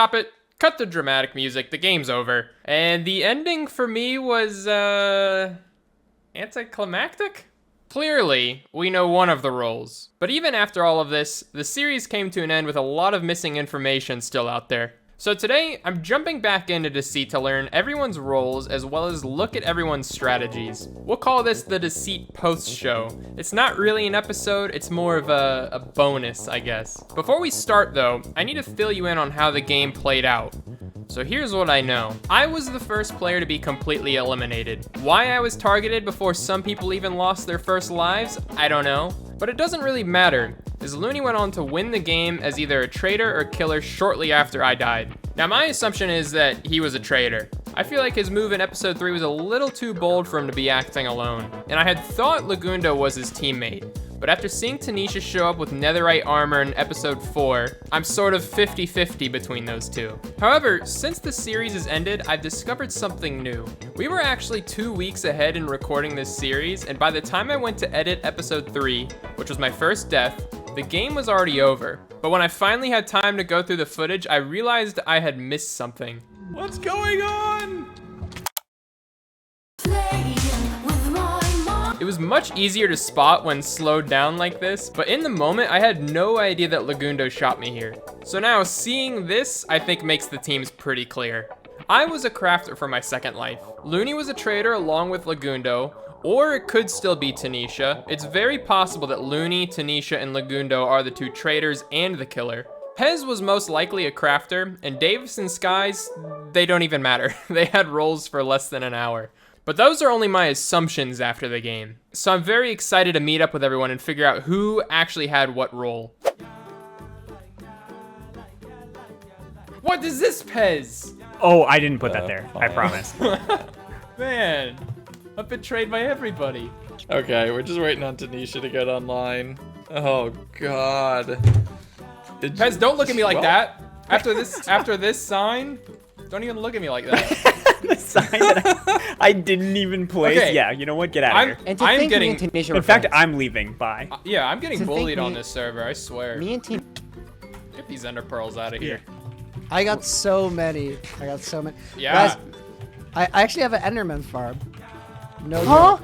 stop it. Cut the dramatic music. The game's over. And the ending for me was, anticlimactic? Clearly, we know one of the roles. But even after all of this, the series came to an end with a lot of missing information still out there. So today, I'm jumping back into Deceit to learn everyone's roles as well as look at everyone's strategies. We'll call this the Deceit post-show. It's not really an episode, it's more of a bonus, I guess. Before we start though, I need to fill you in on how the game played out. So here's what I know. I was the first player to be completely eliminated. Why I was targeted before some people even lost their first lives, I don't know. But it doesn't really matter, as Looney went on to win the game as either a traitor or killer shortly after I died. Now my assumption is that he was a traitor. I feel like his move in episode 3 was a little too bold for him to be acting alone. And I had thought Lagundo was his teammate. But after seeing Tanisha show up with netherite armor in episode 4, I'm sort of 50-50 between those two. However, since the series has ended, I've discovered something new. We were actually 2 weeks ahead in recording this series, and by the time I went to edit episode 3, which was my first death, the game was already over. But when I finally had time to go through the footage, I realized I had missed something. What's going on? It was much easier to spot when slowed down like this, but in the moment, I had no idea that Lagundo shot me here. So now, seeing this, I think makes the teams pretty clear. I was a crafter for my second life. Looney was a traitor along with Lagundo, or it could still be Tanisha. It's very possible that Looney, Tanisha, and Lagundo are the two traitors and the killer. Pez was most likely a crafter, and Davis and Skies, they don't even matter. They had roles for less than an hour. But those are only my assumptions after the game. So I'm very excited to meet up with everyone and figure out who actually had what role. What is this, Pez? Oh, I didn't put that there. I promise. Man, I'm betrayed by everybody. Okay, we're just waiting on Tanisha to get online. Oh God. Pez, don't look at me like that. After this sign, don't even look at me like that. The sign that I didn't even place. Okay. Yeah, you know what? Get out of here. And to I'm think getting- me and Tanisha In were fact, friends. I'm leaving. Bye. Yeah, I'm getting To think bullied on me- this server, I swear. Me and Tina. Get these ender pearls out of here. I got so many. Yeah. Guys, I actually have an Enderman farm. No joke.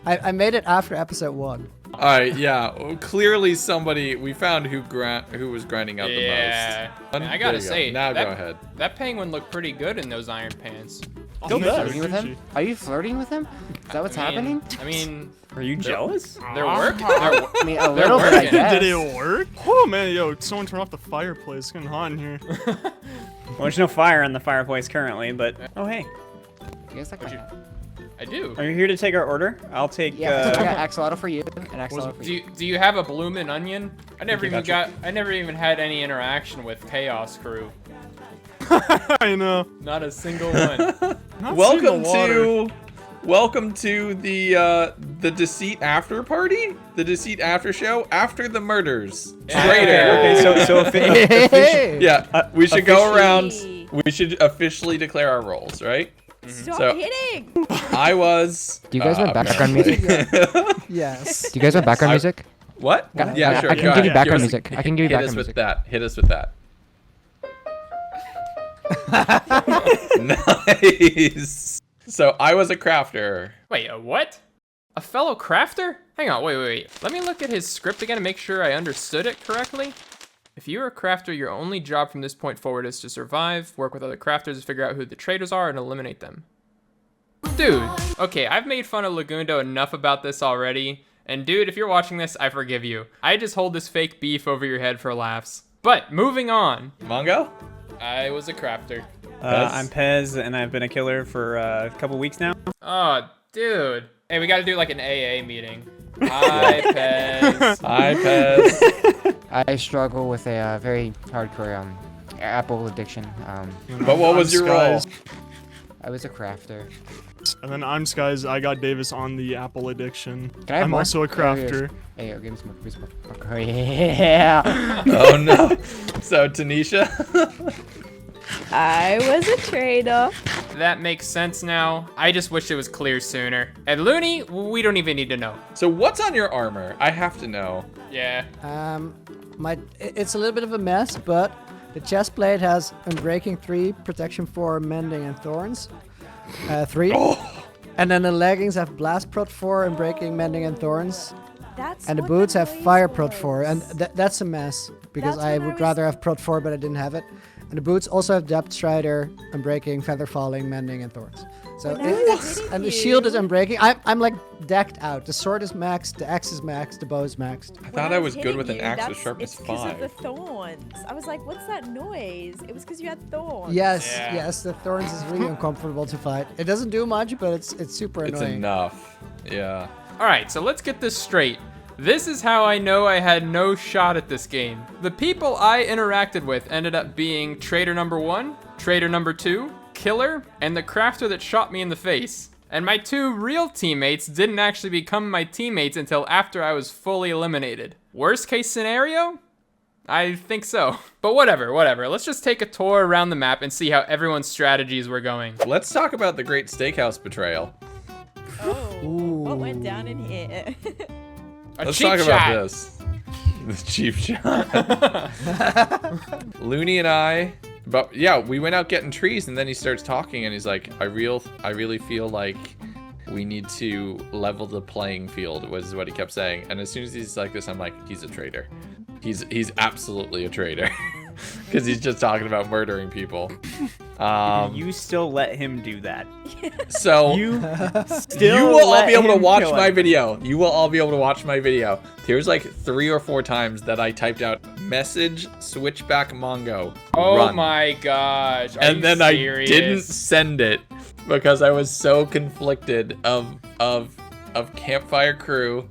I made it after episode 1. All right, yeah. Well, clearly somebody we found who was grinding out the most. Yeah. I There gotta you go. say, Now that, go ahead. That penguin looked pretty good in those iron pants. Are you flirting with him? Are you flirting with him? Is that what's happening? I mean, Are you jealous? they're working. I mean, a little bit, I working. guess. Did it work? Oh man, yo, someone turn off the fireplace. It's getting hot in here. Well, there's no fire in the fireplace currently, but oh hey, You guys like my hat? I do. are you here to take our order? I'll take. Yeah, I got axolotl for you and axolotl for you. Do you have a bloomin' onion? I never even Gotcha. I never even had any interaction with Chaos Crew. I know. Not a single one. Not Welcome seeing the water. welcome to the Deceit after party, the Deceit after show after the murders. Traitor. Okay, so Hey! Yeah, we should go officially- around. We should officially declare our roles, right? Stop So- hitting! I was. Do you guys want background music? Yes. Do you guys want background music? What? Yeah, sure. I can go give you ahead. background Give us- music. I can give you hit background us with music. that. Hit us with that. Nice. So I was a crafter. Wait, a what? A fellow crafter? Hang on, wait. Let me look at his script again to make sure I understood it correctly. If you're a crafter, your only job from this point forward is to survive, work with other crafters to figure out who the traitors are, and eliminate them. Dude, okay, I've made fun of Lagundo enough about this already, and dude, if you're watching this, I forgive you. I just hold this fake beef over your head for laughs. But, moving on. Mongo? I was a crafter. I'm Pez, and I've been a killer for a couple weeks now. Oh, dude. Hey, we gotta do like an AA meeting. Hi, Pez. Hi, Pez. I struggle with a very hardcore apple addiction. But what was your role? Skies. I was a crafter. And then I'm Skies. I got Davis on the apple addiction. Can I have I'm more? also a crafter. Hey, give me some more. Give me some more. Oh, yeah. Oh no. So Tanisha? I was a traitor. That makes sense now. I just wish it was clear sooner. And Looney, we don't even need to know. So what's on your armor? I have to know. Yeah. It's a little bit of a mess, but The chest plate has Unbreaking 3, Protection 4, Mending, and Thorns. 3. And then the leggings have Blast Prot 4, Unbreaking, Mending, and Thorns. And the what boots have noise Fire Prot 4. was. And that's a mess, because That's I what I would was- rather have Prot 4, but I didn't have it. And the boots also have Depth Strider, Unbreaking, Feather Falling, Mending, and Thorns. So When I was hitting and the shield is you- Unbreaking. I'm like decked out. The sword is maxed, the axe is maxed, the bow is maxed. I thought I was good with an axe with It's sharpness because of the 5. thorns. I was like, what's that noise? It was because you had thorns. Yes, Yeah. yes, the Thorns is really uncomfortable to fight. It doesn't do much, but it's super It's annoying. enough. Yeah. All right, so let's get this straight. This is how I know I had no shot at this game. The people I interacted with ended up being Traitor number 1, Traitor number 2, Killer, and the crafter that shot me in the face. And my 2 real teammates didn't actually become my teammates until after I was fully eliminated. Worst case scenario? I think so. But whatever. Let's just take a tour around the map and see how everyone's strategies were going. Let's talk about the great steakhouse betrayal. Oh, what went down in here? A Let's cheap talk shot. about this. The cheap shot. Looney and I, but yeah, we went out getting trees, and then he starts talking, and he's like, I really feel like we need to level the playing field, was what he kept saying. And as soon as he's like this, I'm like, he's a traitor. He's absolutely a traitor. Because he's just talking about murdering people. You still let him do that. So You still you will all let be able to him watch kill my him. video. You will all be able to watch my video. There's like 3 or 4 times that I typed out message switchback mongo. Oh run. my gosh. Are And you then serious? I didn't send it because I was so conflicted of campfire crew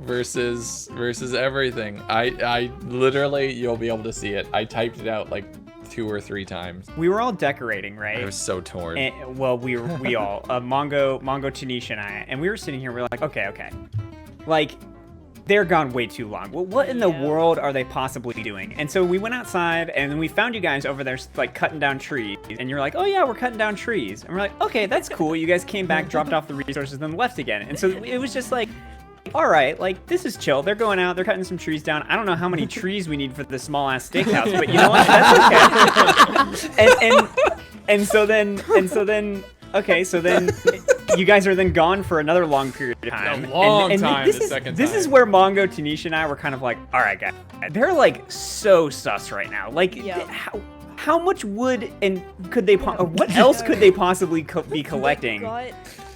versus everything. I literally, you'll be able to see it. I typed it out like 2 or 3 times. We were all decorating, right? I was so torn. And, well, we all, Mongo, Tanisha, and I, and we were sitting here. We're like, okay, like they're gone way too long. Well, what in the Yeah. world are they possibly doing? And so we went outside, and then we found you guys over there, like cutting down trees. And you're like, oh yeah, we're cutting down trees. And we're like, okay, that's cool. You guys came back, dropped off the resources, then left again. And so it was just like, all right, like this is chill. They're going out, they're cutting some trees down. I don't know how many trees we need for this small ass steakhouse, but you know what? That's okay. and so then okay, so then you guys are then gone for another long period of time. A long and time, This the is second this time. is where Mongo, Tanisha, and I were kind of like, all right, guys, they're like so sus right now. Like, Yeah. how much wood and could they? Or what else could they possibly be collecting?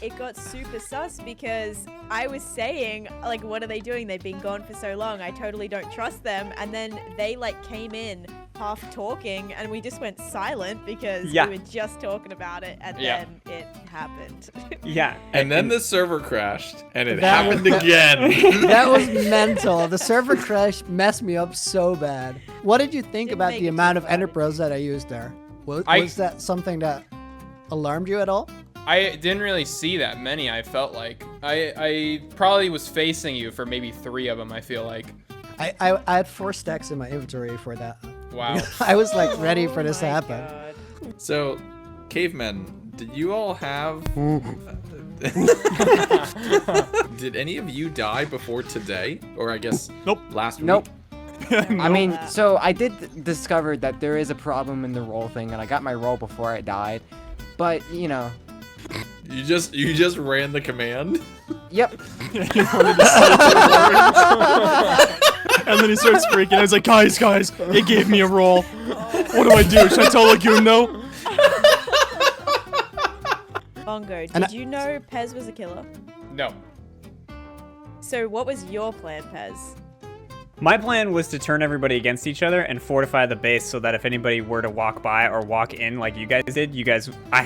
It got super sus because I was saying, like, what are they doing? They've been gone for so long. I totally don't trust them. And then they, like, came in half talking and we just went silent because Yeah. we were just talking about it and Yeah. then it happened. Yeah, and then the server crashed, and it That happened was- again. That was mental. The server crash messed me up so bad. What did you think Didn't about make the it amount too of funny. ender pearls that I used there? Was I- that something that alarmed you at all? I didn't really see that many, I felt like. I probably was facing you for maybe 3 of them, I feel like. I had 4 stacks in my inventory for that. Wow. I was like ready for this to Oh my happen. God. So, cavemen, did you all have... Did any of you die before today? Or I guess Nope. last week? Nope. I mean, No. so I did discover that there is a problem in the roll thing, and I got my roll before I died. But, you know, You just ran the command? yep. And then he starts freaking. I was like, guys, it gave me a roll. What do I do? Should I tell Lagoon no? Bongo, And did you know Pez was a killer? No. So what was your plan, Pez? My plan was to turn everybody against each other and fortify the base so that if anybody were to walk by or walk in like you guys did, I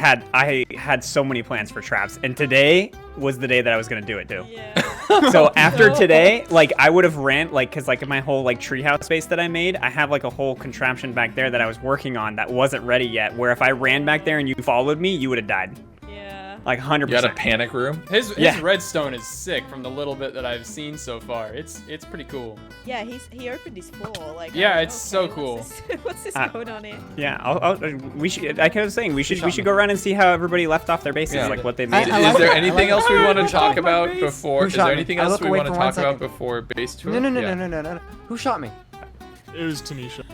had so many plans for traps, and today was the day that I was gonna do it too. Yeah. So after today, like I would have ran cause like my whole like treehouse base that I made, I have like a whole contraption back there that I was working on that wasn't ready yet, where if I ran back there and you followed me, you would have died. Yeah. Like 100%. You had a panic room? His Yeah. redstone is sick from the little bit that I've seen so far. It's pretty cool. Yeah, he opened his floor. Like, Yeah, I was it's so okay, cool. What's this Ah. going on here? Yeah, we should. Like I was saying, we should go around and see how everybody left off their bases, Yeah. like what they I made. like Is there it. I anything like else we want to Who talk shot my about base? before? Who Is shot there me? anything I else look we away want to for 1 talk about second. before base tour? No. Yeah. Who shot me? It was Tanisha.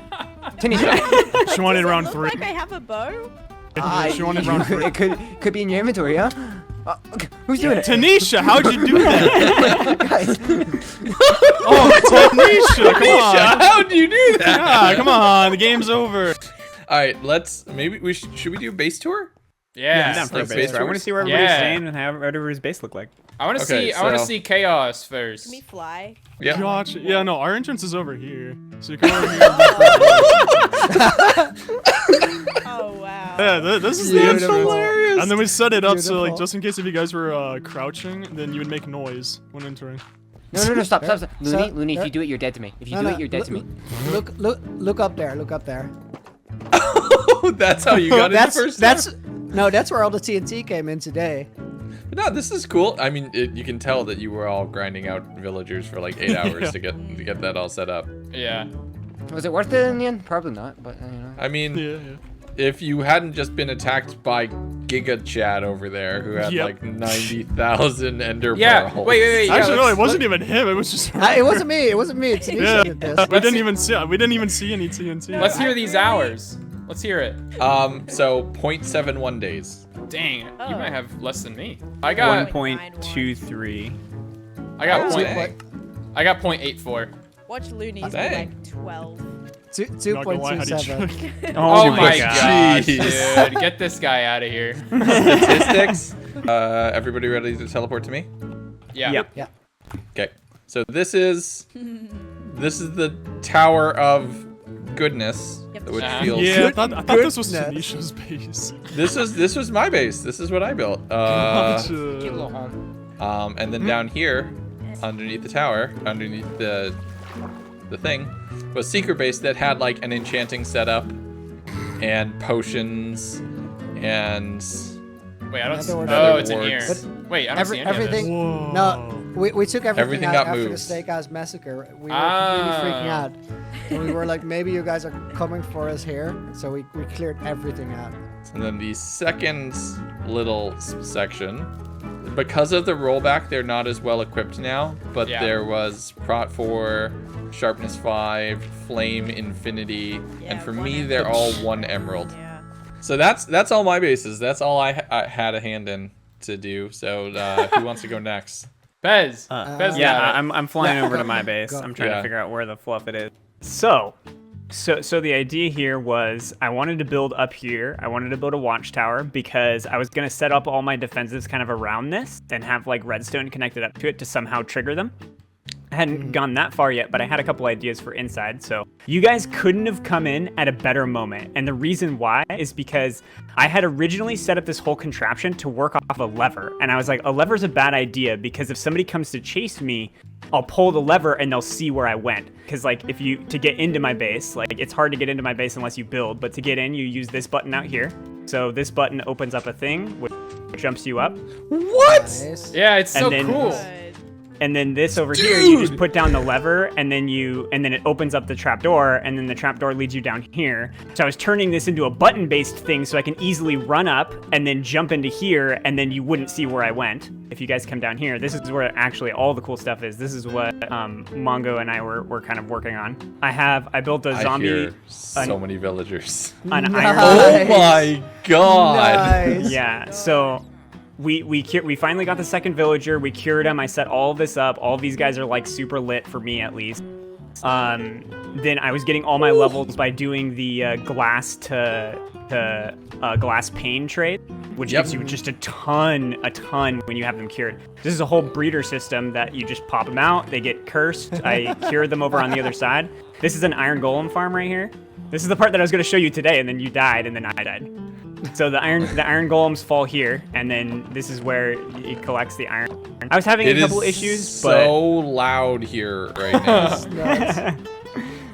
Tanisha. She wanted round Look 3. like I have a bow. She wanted round 3. It could be in your inventory, huh? Okay. Who's doing it? Tanisha, how'd you do that? Guys. Oh, Tanisha, come on. How'd you do that? Yeah, come on. The game's over. All right, should we do base tour? Yeah. I'm down for a Like base base tour. I want to tours? see where everybody's Yeah. staying and how everybody's base look like. I want to Okay, see. I want to so- see chaos first. Can we fly? Yeah. Gotcha. Yeah, no, our entrance is over here. So you come over here. Oh wow. Yeah, this is the entrance. Hilarious. And then we set it up so, like, Beautiful. just in case if you guys were crouching, then you would make noise when entering. No, stop. So- Looney, if you do it, you're dead to me. If you do it, you're dead to me. Look up there. Look up there. That's how you got it the first time? That's where all the TNT came in today. No, this is cool. I mean, you can tell that you were all grinding out villagers for like 8 hours to get that all set up. Yeah. Was it worth it in the end? Probably not, but you know. I mean, Yeah. if you hadn't just been attacked by Giga Chad over there, who had Yep. like 90,000 ender Yeah. pearls. Wait. Yeah, Actually, no, let's- it wasn't even him. It was just. It wasn't me. It wasn't me. Tanisha Yeah, did this. we didn't even see any TNT. Let's hear these hours. Let's hear it. So 0.71 days. Dang, you Oh. might have less than me. I got 1.23. I got Oh, point dang. I got 0.84. Watch Looney's be Dang. like 12. Not gonna lie, how do you 2.27. Oh my God. gosh, Jeez. dude. Get this guy out of here. Statistics. Everybody ready to teleport to me? Yeah. Yep. Yeah. Okay. So this is the Tower of Goodness, Yep. which Uh-huh. feels. Yeah, I thought this was Goodness. Tanisha's base. This was my base. This is what I built. Cute Gotcha. little home. And then down here, underneath the tower, underneath the thing, was secret base that had like an enchanting setup, and potions, and Wait, I don't. Another one. Oh, it's in here. Wards. Wait, I don't see any of this. everything. Whoa. No, we took everything Everything out got after moved. the steakhouse massacre. We were Ah. completely freaking out. And we were like, maybe you guys are coming for us here. So we cleared everything out. And then the second little section, because of the rollback, they're not as well equipped now. But Yeah. there was Prot 4, Sharpness 5, Flame Infinity, Yeah, and for one me, emerald. they're all 1 emerald. Yeah. So that's all my bases. That's all I had a hand in to do. So who wants to go next? Pez. Pez Yeah, got it. I'm flying Yeah, over to go, my go, base. go. I'm trying Yeah. to figure out where the fluff it is. So the idea here was I wanted to build up here. I wanted to build a watchtower because I was going to set up all my defenses kind of around this and have like redstone connected up to it to somehow trigger them. I hadn't gone that far yet, but I had a couple ideas for inside. So you guys couldn't have come in at a better moment. And the reason why is because I had originally set up this whole contraption to work off a lever. And I was like, a lever's a bad idea because if somebody comes to chase me, I'll pull the lever and they'll see where I went. Because like to get into my base, like it's hard to get into my base unless you build, but to get in, you use this button out here. So this button opens up a thing which jumps you up. What? Nice. Yeah, it's so And then- cool. Good. And then this over here, you just put down the lever, and then it opens up the trapdoor, and then the trapdoor leads you down here. So I was turning this into a button-based thing, so I can easily run up and then jump into here, and then you wouldn't see where I went. If you guys come down here, this is where actually all the cool stuff is. This is what Mongo and I were kind of working on. I built a I zombie, hear so many villagers. an Nice. iron. Oh my god! Nice. Yeah, so we finally got the second villager. We cured him. I set all of this up. All of these guys are like super lit for me at least. Then I was getting all my levels by doing the glass to glass pane trade, which Yep. gives you just a ton when you have them cured. This is a whole breeder system that you just pop them out. They get cursed. I cured them over on the other side. This is an iron golem farm right here. This is the part that I was going to show you today, and then you died, and then I died. So the iron golems fall here, and then this is where it collects the iron. I was having It a couple is issues, so loud here right now. Nice.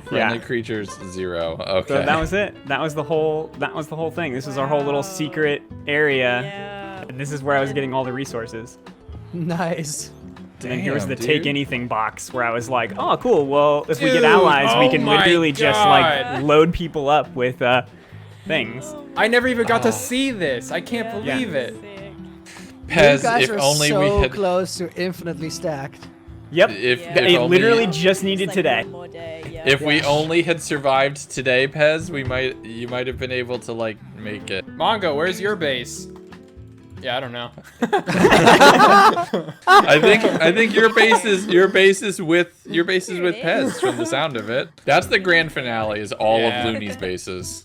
Friendly Yeah. creatures 0. Okay. so that was it. That was the whole thing. This was our whole little secret area. Yeah. And this is where I was getting all the resources. Nice. And then here's Damn, the take dude. anything box where I was like, oh cool, well if we Dude, get allies, we oh can my literally just God. like load people up with things. I never even got to see this. I can't Yeah. believe it. Sick. You Pez, guys if are only so we had. close to infinitely stacked. Yep. If, Yeah. if It only, literally just needed It's like today. one more day, yeah. if we only had survived today, Pez, you might have been able to like make it. Mongo, where's your base? Yeah, I don't know. I think your base is with Pez from the sound of it. That's the grand finale. Is all Yeah. of Looney's bases.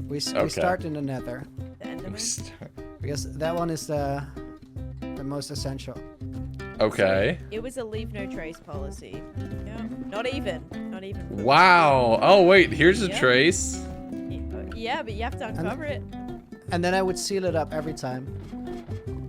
We Okay. start in the nether. The Enderman. Because that one is the most essential. Okay. It was a leave no trace policy. Yeah. Not even. Wow. Oh wait, here's a Yeah. trace. Yeah, but you have to uncover it. And then I would seal it up every time.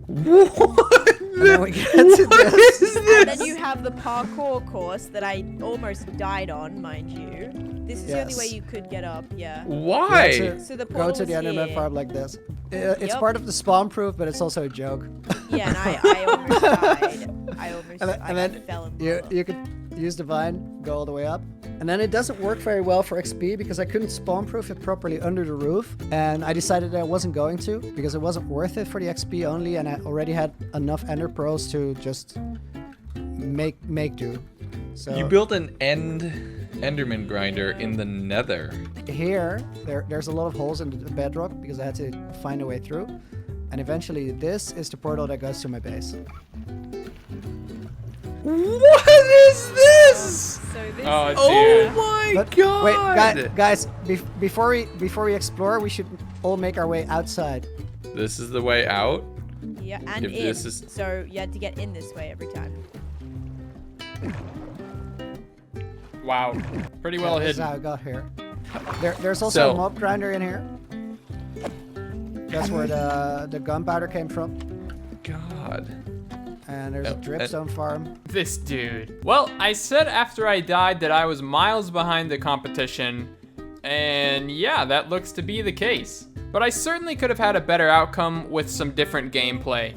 What? And then we get to this. And then you have the parkour course that I almost died on, mind you. This is the only Yes. way you could get up, yeah. Why? Yeah, So the Go portal to the is Enderman here. farm like this. It's Yep. part of the spawn proof, but it's also a joke. Yeah, and I almost died. And then fell in you lava. you could use the vine, go all the way up. And then it doesn't work very well for XP because I couldn't spawn proof it properly under the roof. And I decided that I wasn't going to because it wasn't worth it for the XP only, and I already had enough Ender Pearls to just make do. So You built an Enderman grinder in the Nether. here, there's a lot of holes in the bedrock because I had to find a way through. And eventually this is the portal that goes to my base. What is this? So this Oh, is, dude. my But wait, guys, before we explore, we should all make our way outside. This is the way out. yeah, and if in. this is- So you had to get in this way every time. Wow. Pretty well This is hidden. how I got here. There's also So- a mob grinder in here. That's where the gunpowder came from. God. And there's a Oh, dripstone farm. This dude. Well, I said after I died that I was miles behind the competition, and yeah, that looks to be the case. But I certainly could have had a better outcome with some different gameplay.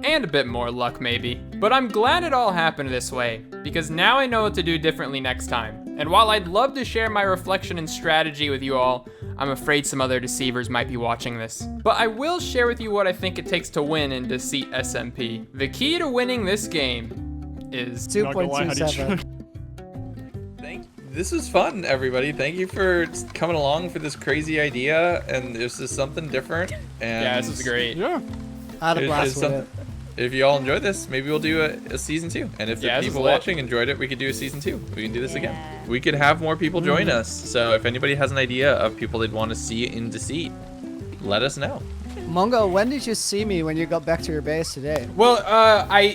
And a bit more luck, maybe. But I'm glad it all happened this way, because now I know what to do differently next time. And while I'd love to share my reflection and strategy with you all, I'm afraid some other deceivers might be watching this. But I will share with you what I think it takes to win in Deceit SMP. The key to winning this game is... Not gonna lie, how did you- 2.27. This was fun, everybody. Thank you for coming along for this crazy idea, and this is something different. And Yeah, this is great. Yeah. I had a It- blast it's with some- it. If you all enjoyed this, maybe we'll do a season 2. And if Yeah, the this is people lit. watching enjoyed it, we could do a season 2. We can do this again. Yeah. We could have more people join us. So if anybody has an idea of people they'd want to see in Deceit, let us know. Mongo, when did you see me when you got back to your base today? Well,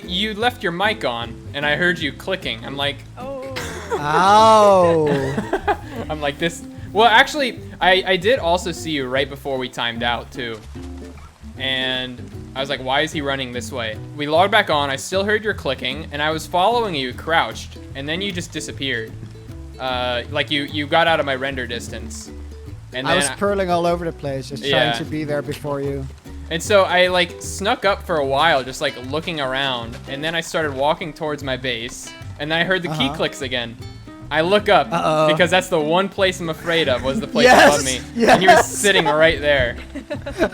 you left your mic on, and I heard you clicking. I'm like, Oh. Oh. I'm like this. Well, actually, I did also see you right before we timed out too, and I was like, why is he running this way? We logged back on. I still heard your clicking, and I was following you, crouched, and then you just disappeared. Like you got out of my render distance, and I then was purling all over the place, just Yeah. trying to be there before you. And so I like snuck up for a while, just like looking around, and then I started walking towards my base, and then I heard the key clicks again. I look up because that's the one place I'm afraid of, was the place above me. And he was yes. sitting right there.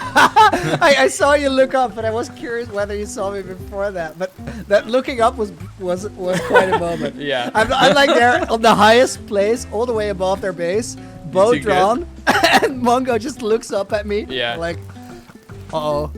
I saw you look up, but I was curious whether you saw me before that. But that looking up was quite a moment. Yeah. I'm like there on the highest place, all the way above their base, bow too good? drawn, and Mongo just looks up at me. Yeah. Like, uh-oh.